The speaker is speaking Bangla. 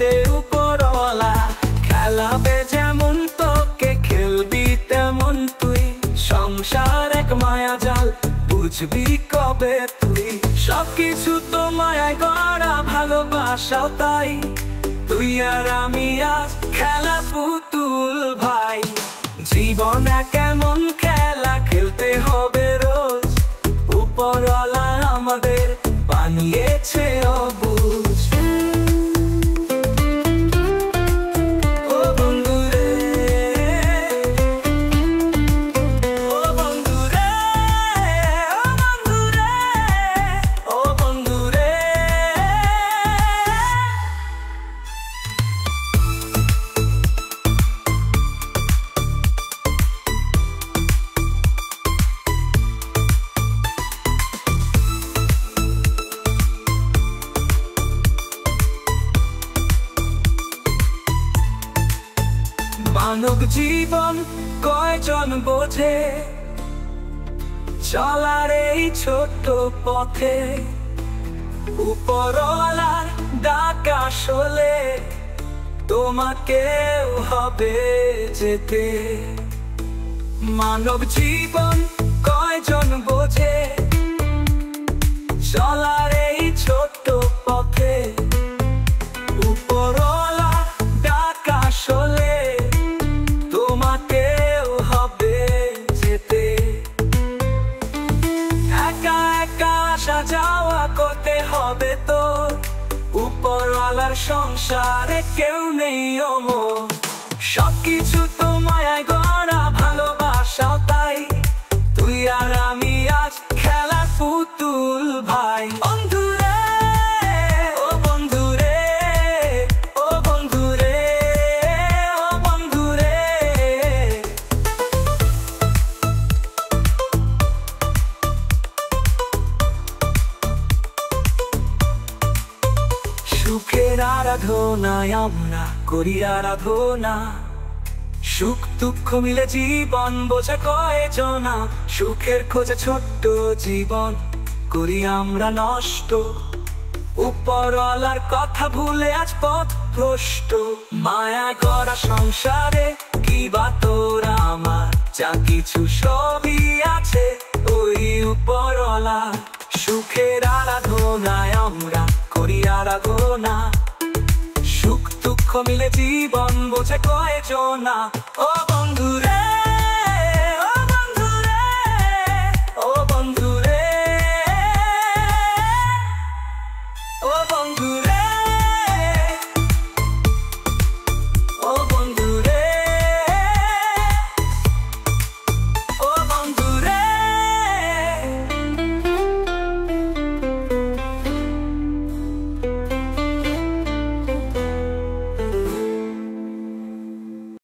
আছে উপরওয়ালা। খেলাবে যেমন তোকে, খেলবি তেমন তুই। সংসার এক মায়া জাল, বুঝবি কবে তুই। সবকিছু তো মায়ায় গড়া, ভালোবাসাও তাই। তুই আর আমি আজ খেলা পুতুল ভাই। জীবন কেমন খেলা, খেলতে হবে রোজ। উপরওয়ালা আমাদের বানিয়েছে অবুঝ। ও বন্ধু রে, ও বন্ধু রে, ও বন্ধু রে, ও বন্ধু রে। মানব জীবন কয়জন বোঝে, চলার এই ছোট্ট পথে। উপরওয়ালার ডাক আসলে তোমাকেও হবে যেতে। মানব জীবন কয়জন বোঝে, চলার এই ছোট্ট পথে। উপরওয়ালা ডাক আসলে তোমাকেও হবে যেতে। একা একা আসা যাওয়া করতে হবে তোর। উপরওয়ালার সংসারে কেউ নেই অমর। সবকিছু তো মায়ায় গড়া, ভালোবাসাও তাই। তুই আর আমি আজ খেলা পুতুল ভাই। বন্ধু রে, ও বন্ধু রে, ও বন্ধু রে, ও বন্ধু রে। সুখের আরাধনায় আমরা করি আরাধনা। সুখ দুঃখ মিলে জীবন বোঝা কয়জনা। সুখের খোঁজে ছোট্ট জীবন করি আমরা নষ্ট। উপরওয়ালার কথা ভুলে আজ পথ ভ্রষ্ট। মায়া করা সংসারে কি বা তোর আমার, যা কিছু সবই আছে ওই উপরওয়ালা। সুখের আরাধনায় আমরা করি আরাধনা। সুখ দুঃখ মিলে জীবন বোঝে কয়জনা। ও বন্ধু রে।